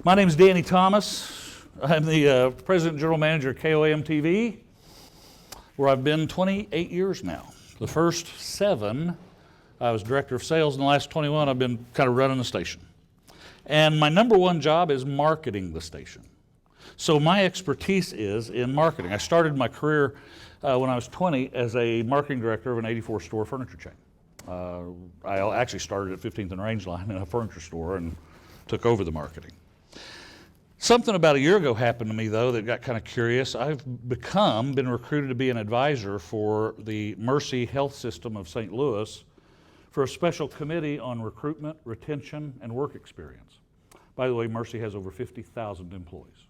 My name is Danny Thomas. I'm the President and General Manager at KOAM TV, where I've been 28 years now. The first 7, I was Director of Sales. In the last 21, I've been kind of running the station. And my number one job is marketing the station. So my expertise is in marketing. I started my career when I was 20 as a marketing director of an 84-store furniture chain. I actually started at 15th and Rangeline in a furniture store and took over the marketing. Something about a year ago happened to me, though, that got kind of curious. I've been recruited to be an advisor for the Mercy Health System of St. Louis for a special committee on recruitment, retention, and work experience. By the way, Mercy has over 50,000 employees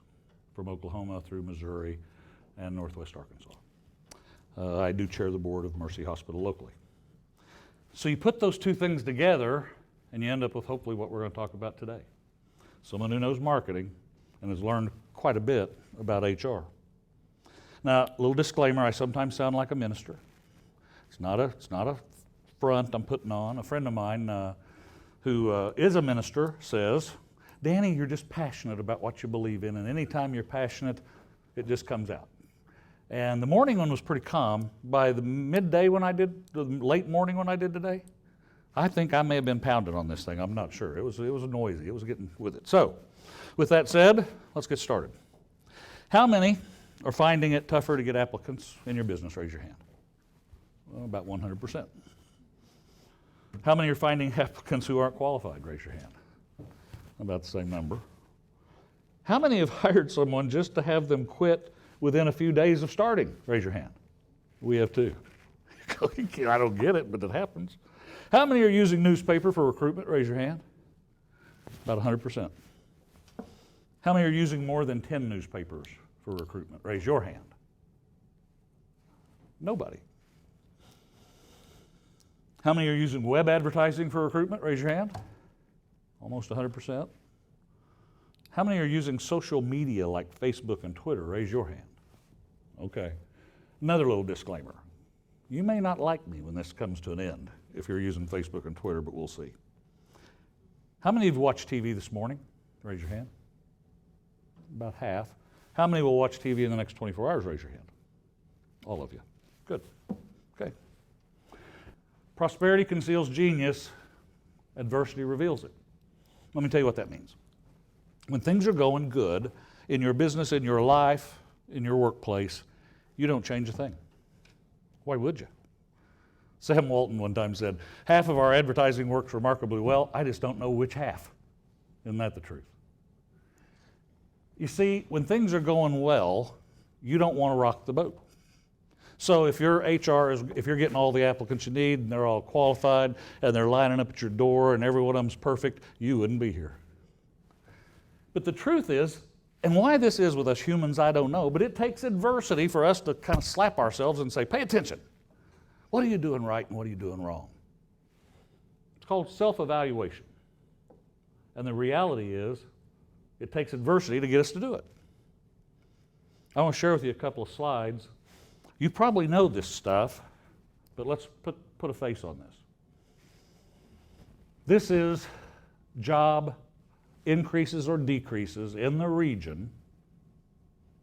from Oklahoma through Missouri and Northwest Arkansas. I do chair the board of Mercy Hospital locally. So you put those two things together, and you end up with hopefully what we're going to talk about today. Someone who knows marketing and has learned quite a bit about HR. Now, a little disclaimer, I sometimes sound like a minister. It's not a front I'm putting on. A friend of mine who is a minister says, Danny, you're just passionate about what you believe in, and anytime you're passionate, it just comes out. And the morning one was pretty calm. By the midday when I did, the late morning when I did today, I think I may have been pounded on this thing. I'm not sure. It was noisy. It was getting with it. So, with that said, let's get started. How many are finding it tougher to get applicants in your business? Raise your hand. Well, about 100%. How many are finding applicants who aren't qualified? Raise your hand. About the same number. How many have hired someone just to have them quit within a few days of starting? Raise your hand. We have 2. I don't get it, but it happens. How many are using newspaper for recruitment? Raise your hand. About 100%. How many are using more than 10 newspapers for recruitment? Raise your hand. Nobody. How many are using web advertising for recruitment? Raise your hand. Almost 100%. How many are using social media like Facebook and Twitter? Raise your hand. Okay. Another little disclaimer. You may not like me when this comes to an end if you're using Facebook and Twitter, but we'll see. How many have watched TV this morning? Raise your hand. About half. How many will watch TV in the next 24 hours? Raise your hand. All of you. Good. Okay. Prosperity conceals genius. Adversity reveals it. Let me tell you what that means. When things are going good in your business, in your life, in your workplace, you don't change a thing. Why would you? Sam Walton one time said, half of our advertising works remarkably well, I just don't know which half. Isn't that the truth? You see, when things are going well, you don't want to rock the boat. So if your HR if you're getting all the applicants you need and they're all qualified and they're lining up at your door and every one of them's perfect, you wouldn't be here. But the truth is, and why this is with us humans, I don't know, but it takes adversity for us to kind of slap ourselves and say, pay attention. What are you doing right and what are you doing wrong? It's called self-evaluation. And the reality is, it takes adversity to get us to do it. I want to share with you a couple of slides. You probably know this stuff, but let's put a face on this. This is job increases or decreases in the region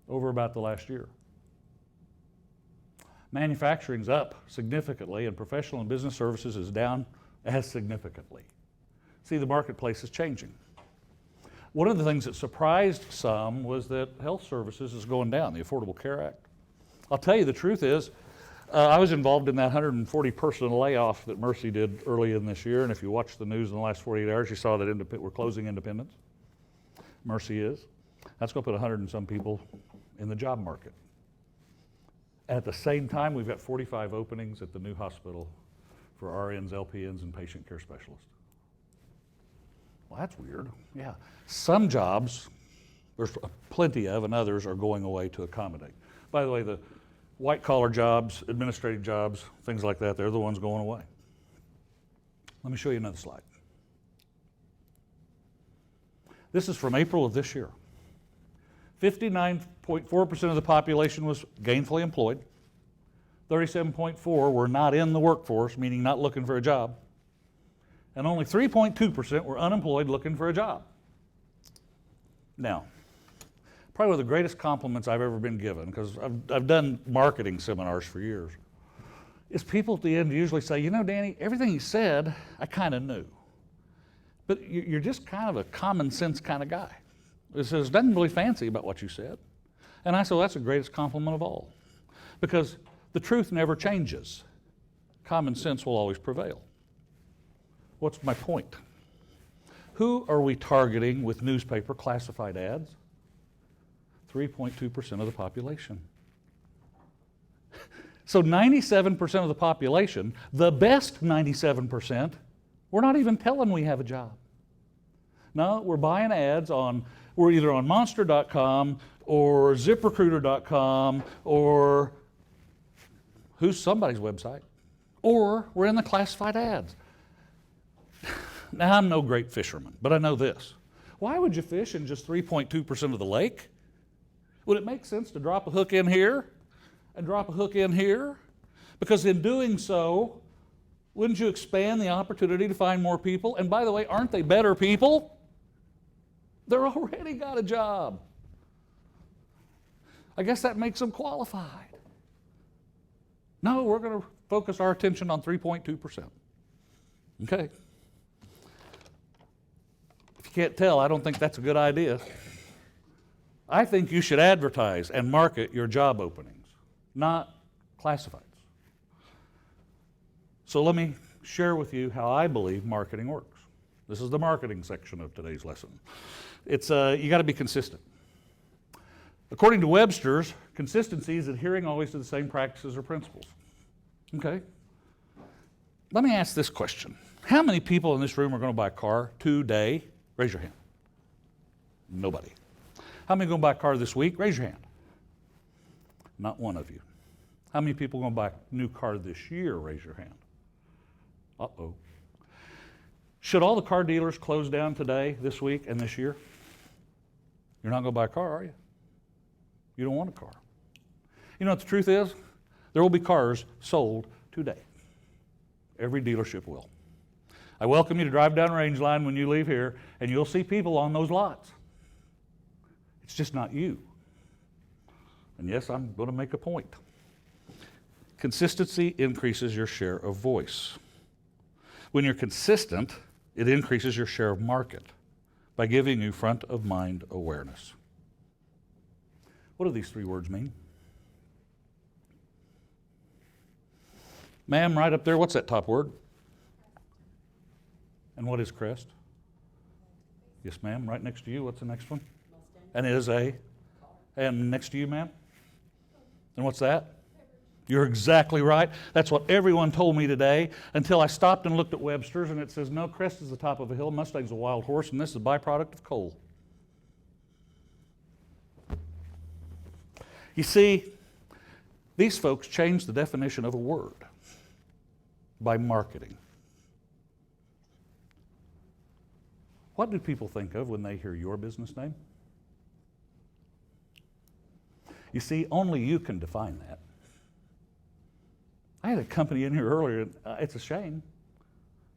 over about the last year. Manufacturing's up significantly, and professional and business services is down as significantly. See, the marketplace is changing. One of the things that surprised some was that health services is going down, the Affordable Care Act. I'll tell you the truth is, I was involved in that 140-person layoff that Mercy did early in this year, and if you watched the news in the last 48 hours, you saw that we're closing Independence. Mercy is. That's going to put 100 and some people in the job market. At the same time, we've got 45 openings at the new hospital for RNs, LPNs, and patient care specialists. Well, that's weird. Yeah. Some jobs, there's plenty of, and others are going away to accommodate. By the way, the white-collar jobs, administrative jobs, things like that, they're the ones going away. Let me show you another slide. This is from April of this year. 59.4% of the population was gainfully employed. 37.4% were not in the workforce, meaning not looking for a job. And only 3.2% were unemployed looking for a job. Now, probably one of the greatest compliments I've ever been given, because I've done marketing seminars for years, is people at the end usually say, you know, Danny, everything you said, I kind of knew. But you're just kind of a common sense kind of guy. It says, nothing really fancy about what you said. And I said, well, that's the greatest compliment of all. Because the truth never changes. Common sense will always prevail. What's my point? Who are we targeting with newspaper classified ads? 3.2% of the population. So 97% of the population, the best 97%, we're not even telling we have a job. No, we're buying ads we're either on monster.com or ziprecruiter.com or who's somebody's website, or we're in the classified ads. Now, I'm no great fisherman, but I know this. Why would you fish in just 3.2% of the lake? Would it make sense to drop a hook in here and drop a hook in here? Because in doing so, wouldn't you expand the opportunity to find more people? And by the way, aren't they better people? They're already got a job. I guess that makes them qualified. No, we're going to focus our attention on 3.2%. Okay. If you can't tell, I don't think that's a good idea. I think you should advertise and market your job openings, not classifieds. So let me share with you how I believe marketing works. This is the marketing section of today's lesson. It's you got to be consistent. According to Webster's, consistency is adhering always to the same practices or principles. Okay? Let me ask this question. How many people in this room are going to buy a car today? Raise your hand. Nobody. How many are going to buy a car this week? Raise your hand. Not one of you. How many people are going to buy a new car this year? Raise your hand. Uh-oh. Should all the car dealers close down today, this week, and this year? You're not going to buy a car, are you? You don't want a car. You know what the truth is? There will be cars sold today. Every dealership will. I welcome you to drive down Rangeline when you leave here, and you'll see people on those lots. It's just not you. And yes, I'm going to make a point. Consistency increases your share of voice. When you're consistent, it increases your share of market by giving you front-of-mind awareness. What do these three words mean? Ma'am, right up there, what's that top word? And what is crest? Yes, ma'am, right next to you, what's the next one? And it is a? And next to you, ma'am? And what's that? You're exactly right. That's what everyone told me today until I stopped and looked at Webster's, and it says, no, crest is the top of a hill, Mustang's a wild horse, and this is a byproduct of coal. You see, these folks changed the definition of a word by marketing. What do people think of when they hear your business name? You see, only you can define that. I had a company in here earlier, it's a shame.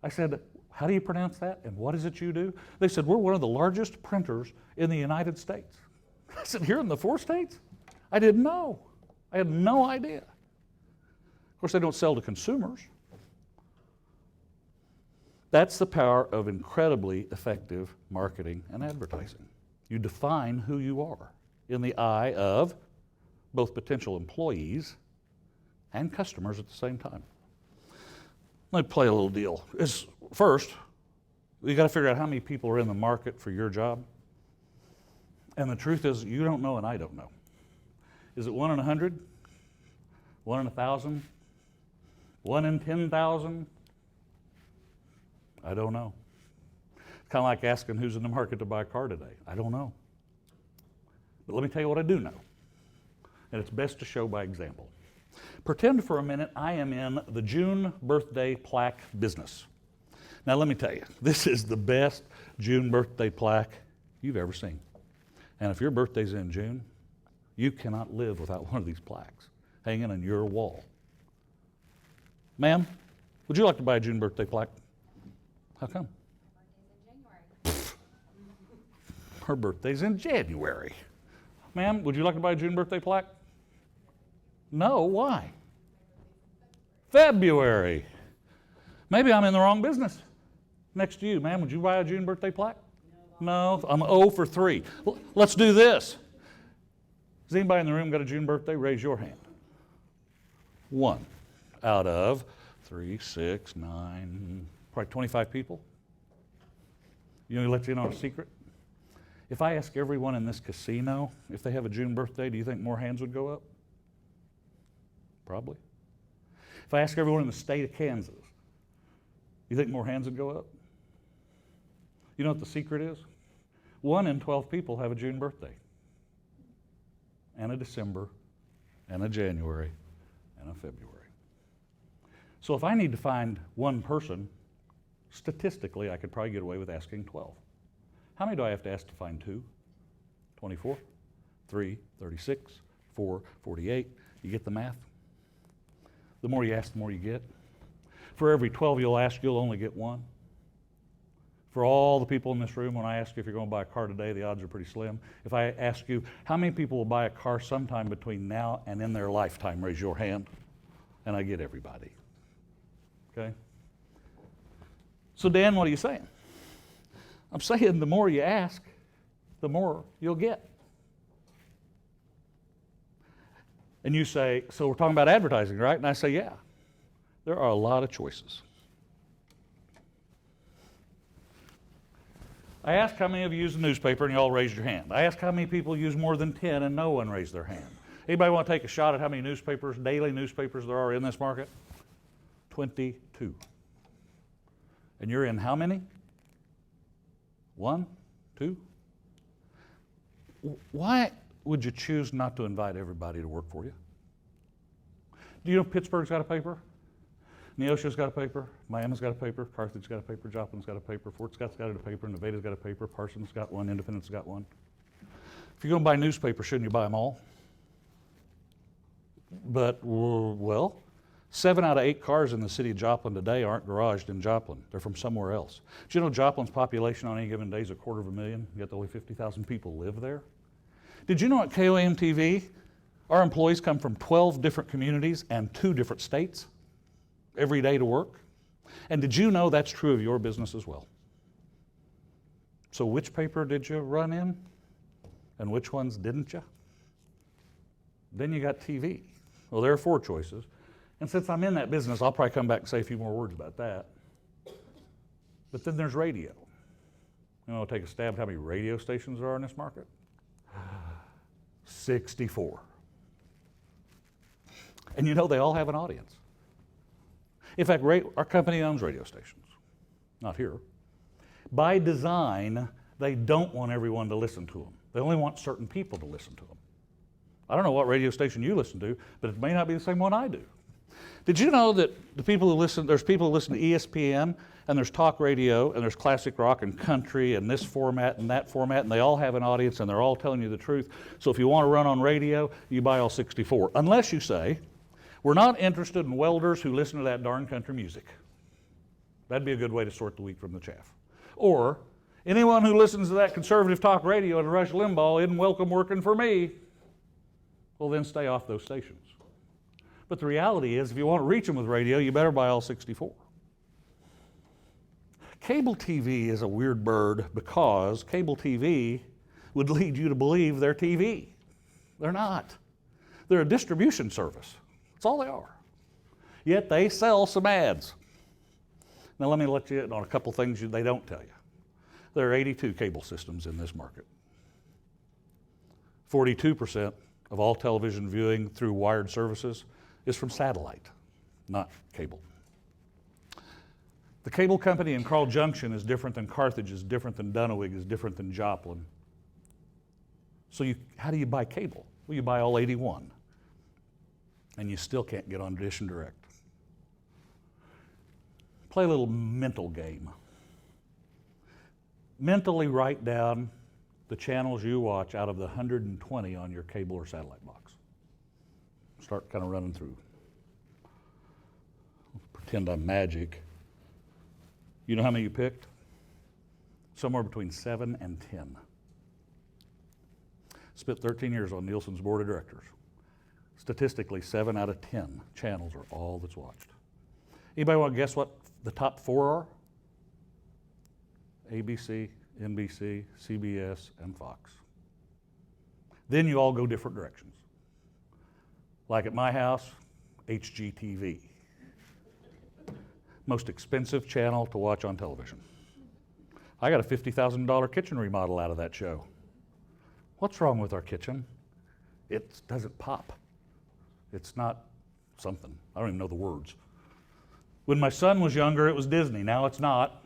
I said, how do you pronounce that and what is it you do? They said, we're one of the largest printers in the United States. I said, here in the 4 states? I didn't know. I had no idea. Of course, they don't sell to consumers. That's the power of incredibly effective marketing and advertising. You define who you are in the eye of both potential employees and customers at the same time. Let me play a little deal. First, you got to figure out how many people are in the market for your job. And the truth is, you don't know and I don't know. Is it 1 in 100? 1 in 1,000? 1 in 10,000? I don't know. It's kind of like asking who's in the market to buy a car today. I don't know. But let me tell you what I do know. And it's best to show by example. Pretend for a minute I am in the June birthday plaque business. Now let me tell you, this is the best June birthday plaque you've ever seen. And if your birthday's in June, you cannot live without one of these plaques hanging on your wall. Ma'am, would you like to buy a June birthday plaque? How come? My birthday's in January. Her birthday's in January. Ma'am, would you like to buy a June birthday plaque? No, why? February. Maybe I'm in the wrong business. Next to you, ma'am, would you buy a June birthday plaque? No, I'm 0 for 3. Let's do this. Has anybody in the room got a June birthday? Raise your hand. 1 out of 3, 6, 9, probably 25 people. You know, let you in on a secret. If I ask everyone in this casino if they have a June birthday, do you think more hands would go up? Probably. If I ask everyone in the state of Kansas, you think more hands would go up? You know what the secret is? 1 in 12 people have a June birthday, and a December, and a January, and a February. So if I need to find one person, statistically, I could probably get away with asking 12. How many do I have to ask to find 2? 24, 3, 36, 4, 48. You get the math? The more you ask, the more you get. For every 12 you'll ask, you'll only get 1. For all the people in this room, when I ask you if you're going to buy a car today, the odds are pretty slim. If I ask you, how many people will buy a car sometime between now and in their lifetime, raise your hand, and I get everybody. Okay? So Dan, what are you saying? I'm saying the more you ask, the more you'll get. And you say, so we're talking about advertising, right? And I say, yeah. There are a lot of choices. I asked how many of you use a newspaper, and you all raised your hand. I asked how many people use more than 10, and no one raised their hand. Anybody want to take a shot at how many newspapers, daily newspapers there are in this market? 22. And you're in how many? 1, 2? Why would you choose not to invite everybody to work for you? Do you know Pittsburgh's got a paper? Neosho's got a paper, Miami's got a paper, Carthage's got a paper, Joplin's got a paper, Fort Scott's got a paper, Nevada's got a paper, Parsons got one, Independent's got one. If you're going to buy newspapers, shouldn't you buy them all? But, well, 7 out of 8 cars in the city of Joplin today aren't garaged in Joplin. They're from somewhere else. Do you know Joplin's population on any given day is 250,000, yet only 50,000 people live there? Did you know at KOAM TV, our employees come from 12 different communities and 2 different states every day to work? And did you know that's true of your business as well? So which paper did you run in? And which ones didn't you? Then you got TV. Well, there are 4 choices. And since I'm in that business, I'll probably come back and say a few more words about that. But then there's radio. You know, I'll take a stab at how many radio stations there are in this market. 64. And you know they all have an audience. In fact, our company owns radio stations. Not here. By design, they don't want everyone to listen to them. They only want certain people to listen to them. I don't know what radio station you listen to, but it may not be the same one I do. Did you know that there's people who listen to ESPN, and there's talk radio, and there's classic rock and country, and this format and that format, and they all have an audience, and they're all telling you the truth. So if you want to run on radio, you buy all 64. Unless you say, we're not interested in welders who listen to that darn country music. That'd be a good way to sort the wheat from the chaff. Or, anyone who listens to that conservative talk radio and Rush Limbaugh isn't welcome working for me. Well, then stay off those stations. But the reality is, if you want to reach them with radio, you better buy all 64. Cable TV is a weird bird because cable TV would lead you to believe they're TV. They're not. They're a distribution service. That's all they are. Yet they sell some ads. Now let me let you in on a couple things they don't tell you. There are 82 cable systems in this market. 42% of all television viewing through wired services is from satellite, not cable. The cable company in Carl Junction is different than Carthage, is different than Dunawig, is different than Joplin. So how do you buy cable? Well, you buy all 81. And you still can't get on Dish and Direct. Play a little mental game. Mentally write down the channels you watch out of the 120 on your cable or satellite box. Start kind of running through. Pretend I'm magic. You know how many you picked? Somewhere between 7 and 10. Spent 13 years on Nielsen's board of directors. Statistically, 7 out of 10 channels are all that's watched. Anybody want to guess what the top 4 are? ABC, NBC, CBS, and Fox. Then you all go different directions. Like at my house, HGTV. Most expensive channel to watch on television. I got a $50,000 kitchen remodel out of that show. What's wrong with our kitchen? It doesn't pop. It's not something. I don't even know the words. When my son was younger, it was Disney. Now it's not.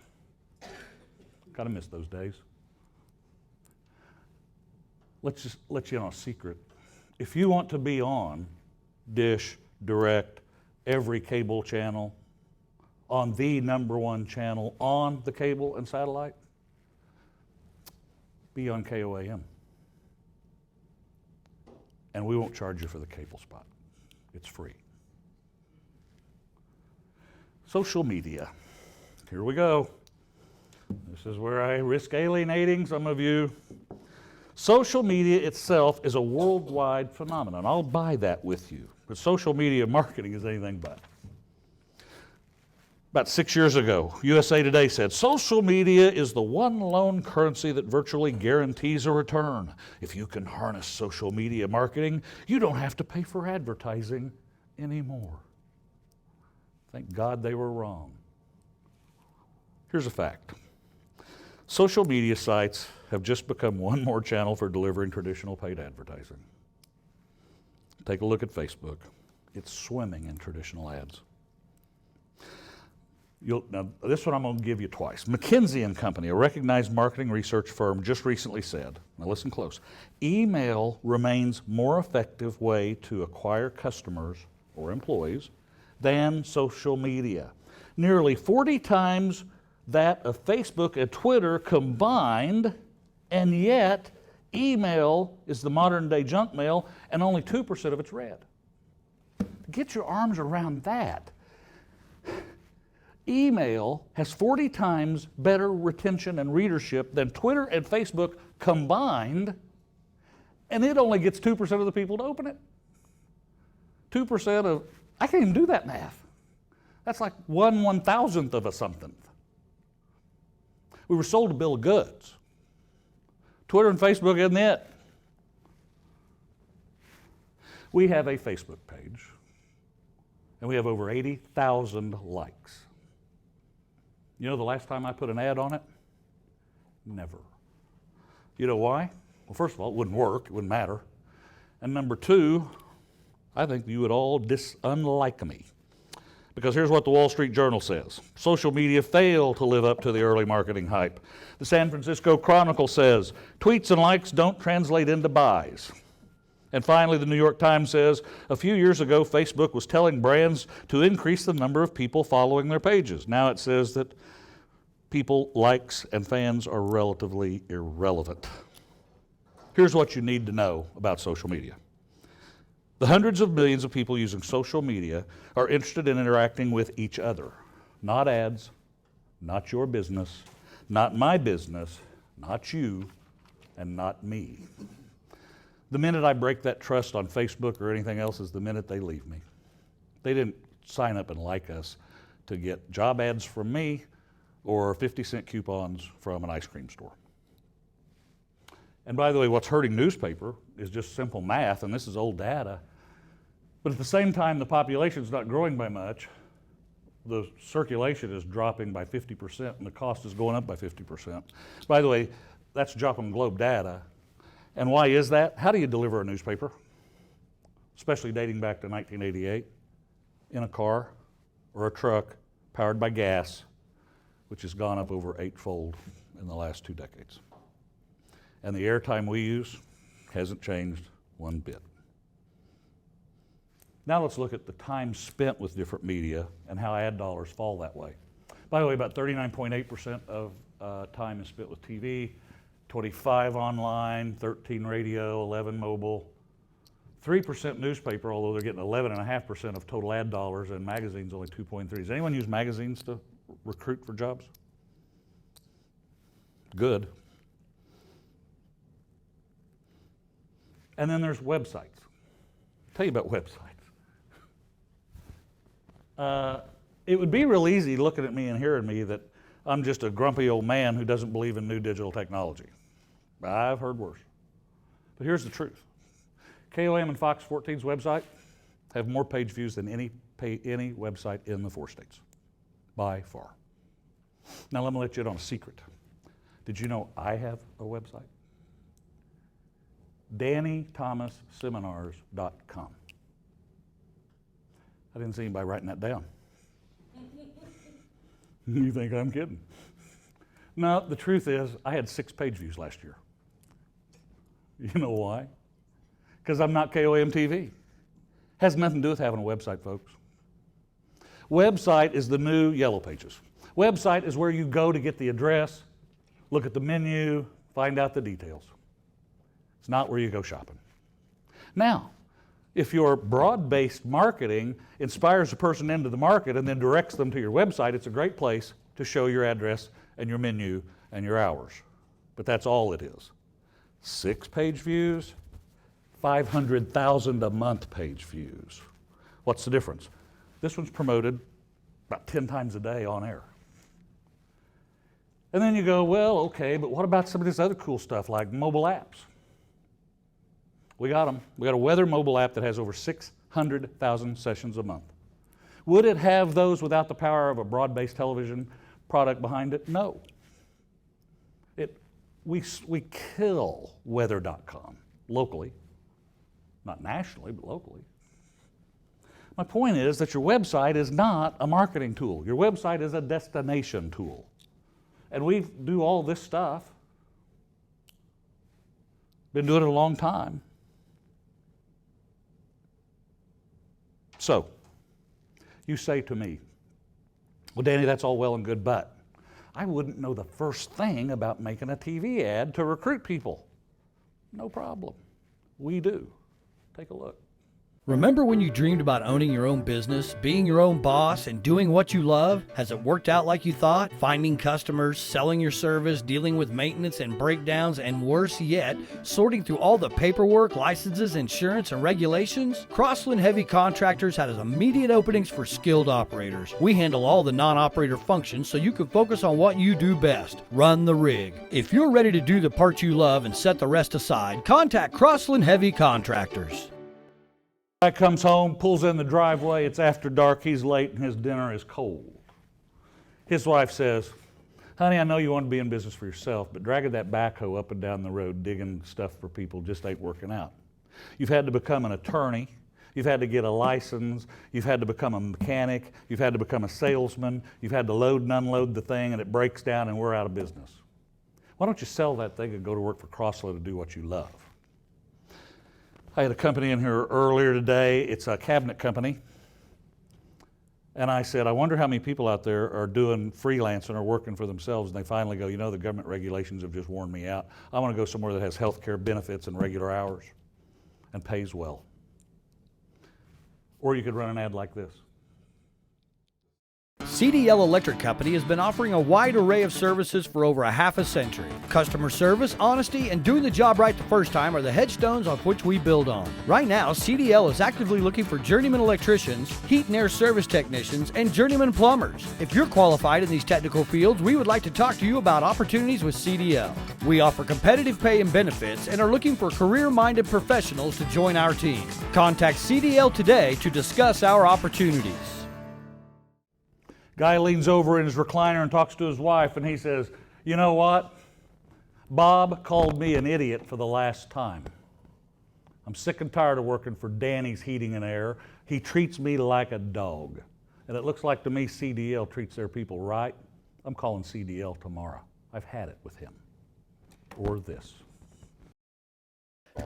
Kind of miss those days. Let's just let you in on a secret. If you want to be on Dish, Direct, every cable channel, on the #1 channel on the cable and satellite, be on KOAM. And we won't charge you for the cable spot. It's free. Social media. Here we go. This is where I risk alienating some of you. Social media itself is a worldwide phenomenon. I'll buy that with you. But social media marketing is anything but. About 6 years ago, USA Today said, social media is the one lone currency that virtually guarantees a return. If you can harness social media marketing, you don't have to pay for advertising anymore. Thank God they were wrong. Here's a fact. Social media sites have just become one more channel for delivering traditional paid advertising. Take a look at Facebook. It's swimming in traditional ads. Now, this one I'm going to give you twice. McKinsey & Company, a recognized marketing research firm, just recently said, now listen close, email remains more effective way to acquire customers or employees than social media. Nearly 40 times that of Facebook and Twitter combined, and yet email is the modern day junk mail and only 2% of it's read. Get your arms around that. Email has 40 times better retention and readership than Twitter and Facebook combined, and it only gets 2% of the people to open it. 2% of, I can't even do that math. That's like 1/1000th of a something. We were sold a bill of goods. Twitter and Facebook isn't it. We have a Facebook page, and we have over 80,000 likes. You know the last time I put an ad on it? Never. You know why? Well, first of all, it wouldn't work. It wouldn't matter. And number two, I think you would all disunlike me. Because here's what the Wall Street Journal says. Social media failed to live up to the early marketing hype. The San Francisco Chronicle says, tweets and likes don't translate into buys. And finally, the New York Times says, a few years ago, Facebook was telling brands to increase the number of people following their pages. Now it says that people, likes, and fans are relatively irrelevant. Here's what you need to know about social media. The hundreds of millions of people using social media are interested in interacting with each other. Not ads, not your business, not my business, not you, and not me. The minute I break that trust on Facebook or anything else is the minute they leave me. They didn't sign up and like us to get job ads from me or 50-cent coupons from an ice cream store. And by the way, what's hurting newspaper is just simple math, and this is old data. But at the same time, the population's not growing by much. The circulation is dropping by 50%, and the cost is going up by 50%. By the way, that's Joplin Globe data. And why is that? How do you deliver a newspaper? Especially dating back to 1988, in a car or a truck powered by gas, which has gone up over 8-fold in the last 2 decades. And the airtime we use hasn't changed one bit. Now let's look at the time spent with different media and how ad dollars fall that way. By the way, about 39.8% of time is spent with TV, 25 online, 13 radio, 11 mobile, 3% newspaper, although they're getting 11.5% of total ad dollars, and magazines only 2.3. Does anyone use magazines to recruit for jobs? Good. And then there's websites. I'll tell you about websites. It would be real easy looking at me and hearing me that I'm just a grumpy old man who doesn't believe in new digital technology. I've heard worse. But here's the truth. KOM and Fox 14's website have more page views than any website in the 4 states, by far. Now let me let you in on a secret. Did you know I have a website? DannyThomasSeminars.com. I didn't see anybody writing that down. You think I'm kidding? No, the truth is I had 6 page views last year. You know why? Because I'm not KOM TV. Has nothing to do with having a website, folks. Website is the new Yellow Pages. Website is where you go to get the address, look at the menu, find out the details. It's not where you go shopping. Now, if your broad-based marketing inspires a person into the market and then directs them to your website, it's a great place to show your address and your menu and your hours. But that's all it is. 6 page views, 500,000 a month page views. What's the difference? This one's promoted about 10 times a day on air. And then you go, well, okay, but what about some of this other cool stuff like mobile apps? We got them. We got a weather mobile app that has over 600,000 sessions a month. Would it have those without the power of a broad-based television product behind it? No. We kill weather.com locally, not nationally, but locally. My point is that your website is not a marketing tool. Your website is a destination tool. And we do all this stuff. Been doing it a long time. So, you say to me, well, Danny, that's all well and good, but I wouldn't know the first thing about making a TV ad to recruit people. No problem. We do. Take a look. Remember when you dreamed about owning your own business, being your own boss, and doing what you love? Has it worked out like you thought? Finding customers, selling your service, dealing with maintenance and breakdowns, and worse yet, sorting through all the paperwork, licenses, insurance, and regulations? Crossland Heavy Contractors has immediate openings for skilled operators. We handle all the non-operator functions so you can focus on what you do best, run the rig. If you're ready to do the part you love and set the rest aside, contact Crossland Heavy Contractors. Guy comes home, pulls in the driveway, it's after dark, he's late, and his dinner is cold. His wife says, honey, I know you want to be in business for yourself, but dragging that backhoe up and down the road, digging stuff for people just ain't working out. You've had to become an attorney, you've had to get a license, you've had to become a mechanic, you've had to become a salesman, you've had to load and unload the thing, and it breaks down and we're out of business. Why don't you sell that thing and go to work for Crossland to do what you love? I had a company in here earlier today. It's a cabinet company. And I said, I wonder how many people out there are doing freelancing or working for themselves, and they finally go, you know, the government regulations have just worn me out. I want to go somewhere that has health care benefits and regular hours and pays well. Or you could run an ad like this. CDL Electric Company has been offering a wide array of services for over a half a century. Customer service, honesty, and doing the job right the first time are the headstones on which we build on. Right now, CDL is actively looking for journeyman electricians, heat and air service technicians, and journeyman plumbers. If you're qualified in these technical fields, we would like to talk to you about opportunities with CDL. We offer competitive pay and benefits and are looking for career-minded professionals to join our team. Contact CDL today to discuss our opportunities. Guy leans over in his recliner and talks to his wife, and he says, you know what? Bob called me an idiot for the last time. I'm sick and tired of working for Danny's Heating and Air. He treats me like a dog. And it looks like to me CDL treats their people right. I'm calling CDL tomorrow. I've had it with him. Or this.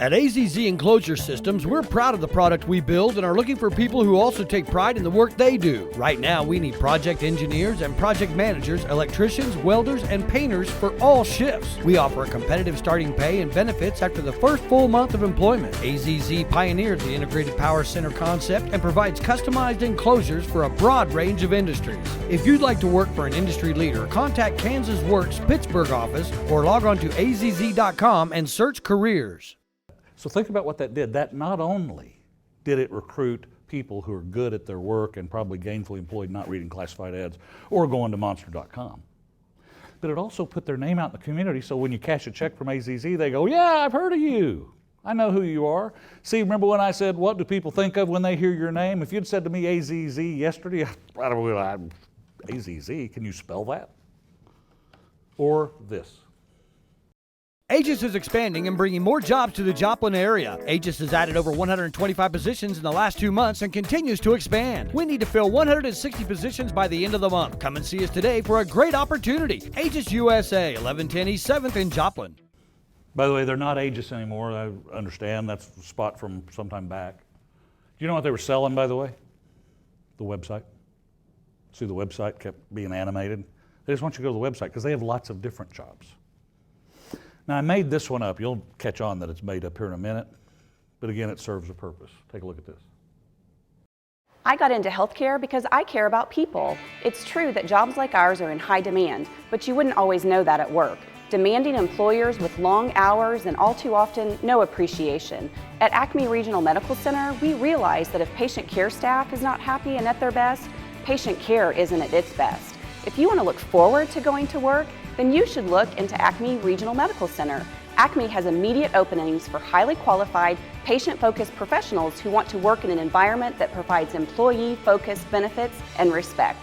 At AZZ Enclosure Systems, we're proud of the product we build and are looking for people who also take pride in the work they do. Right now, we need project engineers and project managers, electricians, welders, and painters for all shifts. We offer a competitive starting pay and benefits after the first full month of employment. AZZ pioneered the Integrated Power Center concept and provides customized enclosures for a broad range of industries. If you'd like to work for an industry leader, contact Kansas Works Pittsburgh office or log on to azz.com and search careers. So think about what that did. That not only did it recruit people who are good at their work and probably gainfully employed, not reading classified ads or going to monster.com, but it also put their name out in the community, so when you cash a check from AZZ, they go, yeah, I've heard of you. I know who you are. See, remember when I said, what do people think of when they hear your name? If you'd said to me AZZ yesterday, AZZ, can you spell that? Or this. Aegis is expanding and bringing more jobs to the Joplin area. Aegis has added over 125 positions in the last 2 months and continues to expand. We need to fill 160 positions by the end of the month. Come and see us today for a great opportunity. Aegis USA, 1110 East 7th in Joplin. By the way, they're not Aegis anymore. I understand. That's a spot from some time back. Do you know what they were selling, by the way? The website. See, the website kept being animated. They just want you to go to the website because they have lots of different jobs. Now, I made this one up. You'll catch on that it's made up here in a minute. But again, it serves a purpose. Take a look at this. I got into healthcare because I care about people. It's true that jobs like ours are in high demand, but you wouldn't always know that at work. Demanding employers with long hours and all too often no appreciation. At Acme Regional Medical Center, we realize that if patient care staff is not happy and at their best, patient care isn't at its best. If you want to look forward to going to work, then you should look into Acme Regional Medical Center. Acme has immediate openings for highly qualified, patient-focused professionals who want to work in an environment that provides employee-focused benefits and respect.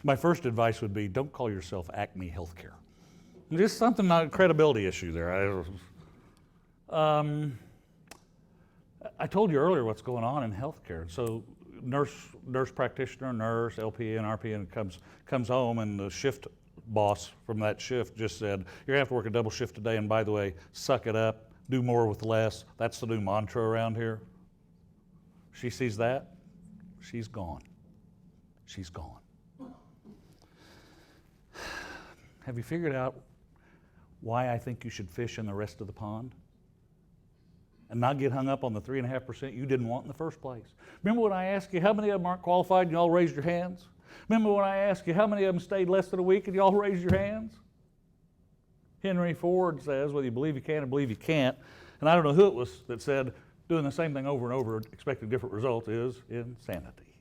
My first advice would be don't call yourself Acme Healthcare. Just something, not a credibility issue there. I told you earlier what's going on in healthcare. So nurse practitioner, nurse, LPN, RPN comes home, and the shift boss from that shift just said, you're gonna have to work a double shift today, and by the way, suck it up, do more with less. That's the new mantra around here. She sees that, she's gone. She's gone. Have you figured out why I think you should fish in the rest of the pond? And not get hung up on the 3.5% you didn't want in the first place. Remember when I asked you how many of them aren't qualified and y'all raised your hands? Remember when I asked you how many of them stayed less than a week and y'all raised your hands? Henry Ford says, whether you believe you can or believe you can't, and I don't know who it was that said, doing the same thing over and over, expecting different results is insanity.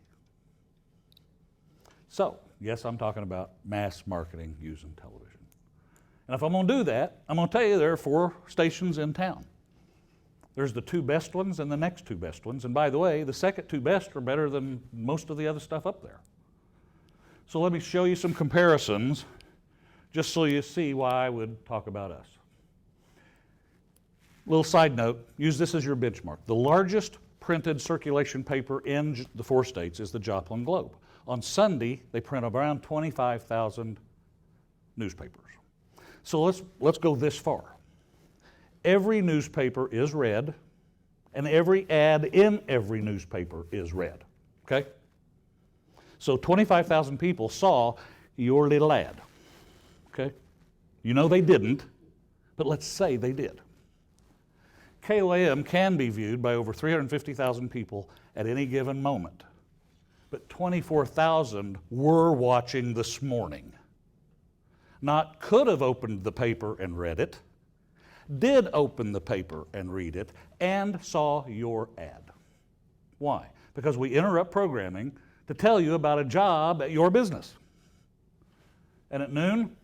So, yes, I'm talking about mass marketing using television. And if I'm going to do that, I'm going to tell you there are 4 stations in town. There's the 2 best ones and the next 2 best ones. And by the way, the second 2 best are better than most of the other stuff up there. So let me show you some comparisons just so you see why I would talk about us. Little side note, use this as your benchmark. The largest printed circulation paper in the 4 states is the Joplin Globe. On Sunday, they print around 25,000 newspapers. So let's go this far. Every newspaper is read, and every ad in every newspaper is read, okay? So 25,000 people saw your little ad, okay? You know they didn't, but let's say they did. KOAM can be viewed by over 350,000 people at any given moment, but 24,000 were watching this morning. Not could have opened the paper and read it, did open the paper and read it, and saw your ad. Why? Because we interrupt programming to tell you about a job at your business. And at noon,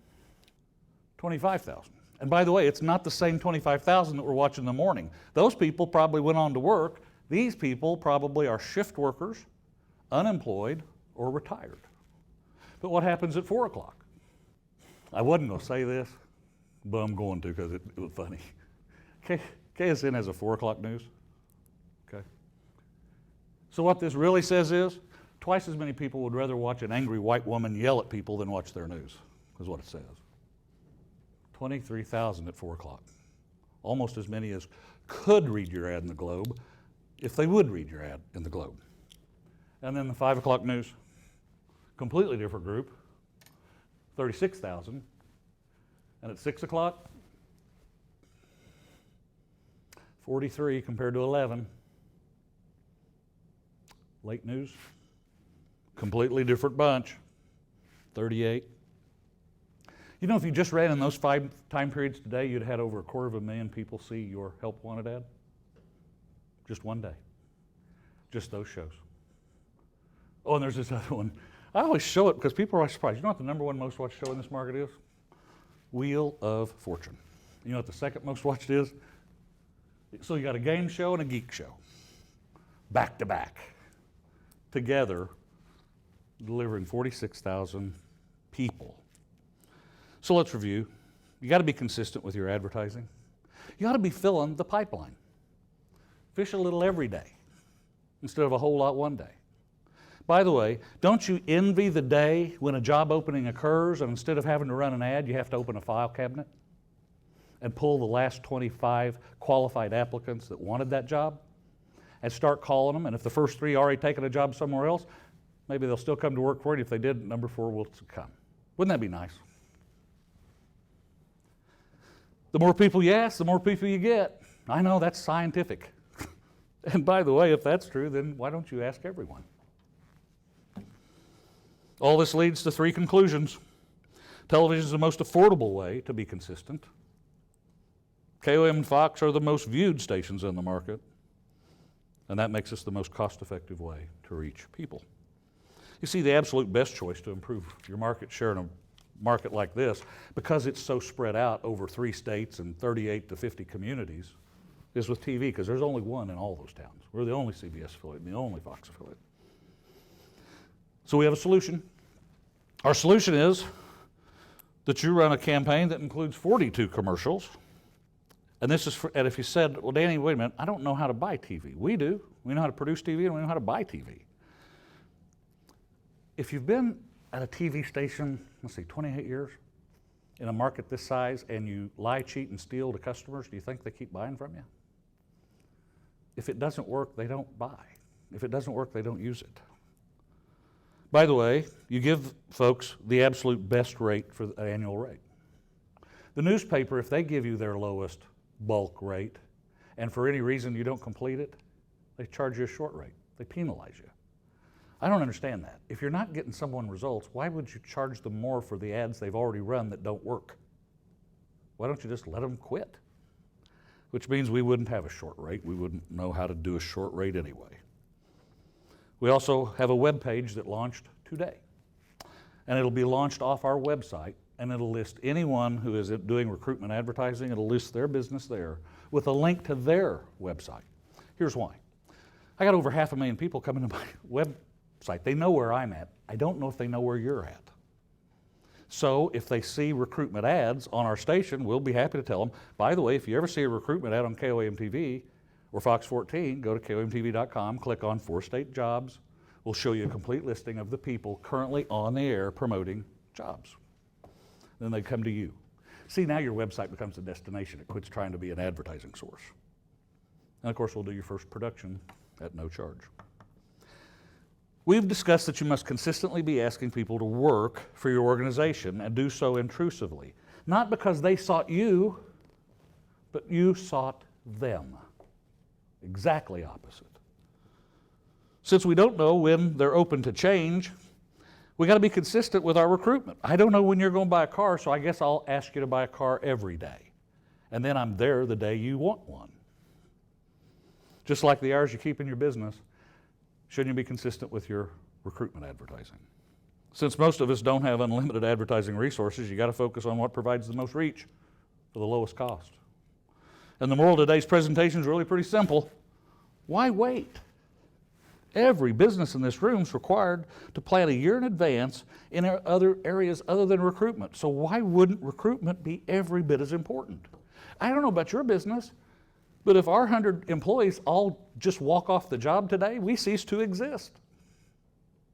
25,000. And by the way, it's not the same 25,000 that were watching in the morning. Those people probably went on to work. These people probably are shift workers, unemployed, or retired. But what happens at 4 o'clock? I wasn't going to say this, but I'm going to because it was funny. KSN has a 4 o'clock news. Okay. So what this really says is, twice as many people would rather watch an angry white woman yell at people than watch their news, is what it says. 23,000 at 4 o'clock. Almost as many as could read your ad in the Globe if they would read your ad in the Globe. And then the 5 o'clock news, completely different group, 36,000. And at 6 o'clock, 43 compared to 11. Late news, completely different bunch, 38. You know, if you just ran in those 5 time periods today, you'd had over 250,000 people see your help wanted ad. Just one day. Just those shows. Oh, and there's this other one. I always show it because people are always surprised. You know what the #1 most watched show in this market is? Wheel of Fortune. You know what the second most watched is? So you got a game show and a geek show. Back to back. Together, delivering 46,000 people. So let's review. You got to be consistent with your advertising. You ought to be filling the pipeline. Fish a little every day instead of a whole lot one day. By the way, don't you envy the day when a job opening occurs and instead of having to run an ad, you have to open a file cabinet and pull the last 25 qualified applicants that wanted that job and start calling them, and if the first 3 already taken a job somewhere else, maybe they'll still come to work for you. If they did, number 4 will come. Wouldn't that be nice? The more people you ask, the more people you get. I know, that's scientific. And by the way, if that's true, then why don't you ask everyone? All this leads to 3 conclusions. Television is the most affordable way to be consistent. KOM and Fox are the most viewed stations in the market, and that makes us the most cost-effective way to reach people. You see, the absolute best choice to improve your market share in a market like this, because it's so spread out over 3 states and 38 to 50 communities, is with TV, because there's only one in all those towns. We're the only CBS affiliate and the only Fox affiliate. So we have a solution. Our solution is that you run a campaign that includes 42 commercials. And this is and if you said, well, Danny, wait a minute, I don't know how to buy TV. We do. We know how to produce TV and we know how to buy TV. If you've been at a TV station, let's see, 28 years in a market this size and you lie, cheat, and steal to customers, do you think they keep buying from you? If it doesn't work, they don't buy. If it doesn't work, they don't use it. By the way, you give folks the absolute best rate for the annual rate. The newspaper, if they give you their lowest bulk rate, and for any reason you don't complete it, they charge you a short rate. They penalize you. I don't understand that. If you're not getting someone results, why would you charge them more for the ads they've already run that don't work? Why don't you just let them quit? Which means we wouldn't have a short rate. We wouldn't know how to do a short rate anyway. We also have a web page that launched today. And it'll be launched off our website, and it'll list anyone who is doing recruitment advertising. It'll list their business there with a link to their website. Here's why. I got over 500,000 people coming to my website. They know where I'm at. I don't know if they know where you're at. So if they see recruitment ads on our station, we'll be happy to tell them, by the way, if you ever see a recruitment ad on KOAM TV or Fox 14, go to KOAMTV.com, click on 4 state jobs. We'll show you a complete listing of the people currently on the air promoting jobs. Then they come to you. See, now your website becomes a destination. It quits trying to be an advertising source. And of course, we'll do your first production at no charge. We've discussed that you must consistently be asking people to work for your organization and do so intrusively. Not because they sought you, but you sought them. Exactly opposite. Since we don't know when they're open to change, we got to be consistent with our recruitment. I don't know when you're going to buy a car, so I guess I'll ask you to buy a car every day. And then I'm there the day you want one. Just like the hours you keep in your business, shouldn't you be consistent with your recruitment advertising? Since most of us don't have unlimited advertising resources, you got to focus on what provides the most reach for the lowest cost. And the moral of today's presentation is really pretty simple. Why wait? Every business in this room is required to plan a year in advance in other areas other than recruitment. So why wouldn't recruitment be every bit as important? I don't know about your business, but if our 100 employees all just walk off the job today, we cease to exist.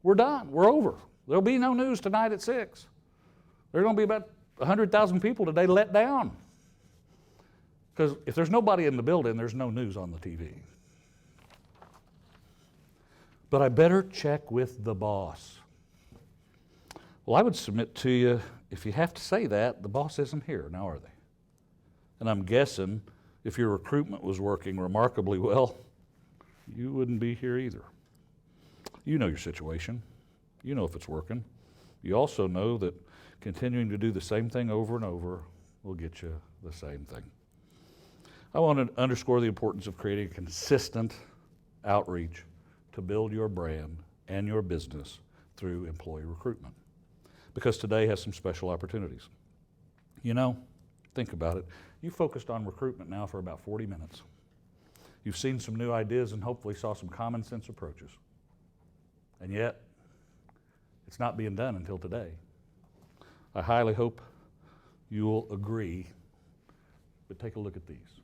We're done. We're over. There'll be no news tonight at 6. There are going to be about 100,000 people today let down. Because if there's nobody in the building, there's no news on the TV. But I better check with the boss. Well, I would submit to you, if you have to say that, the boss isn't here, now are they? And I'm guessing if your recruitment was working remarkably well, you wouldn't be here either. You know your situation. You know if it's working. You also know that Continuing to do the same thing over and over will get you the same thing. I want to underscore the importance of creating a consistent outreach to build your brand and your business through employee recruitment, because today has some special opportunities. You know, think about it. You focused on recruitment now for about 40 minutes. You've seen some new ideas and hopefully saw some common sense approaches. And yet, it's not being done until today. I highly hope you will agree, but take a look at these.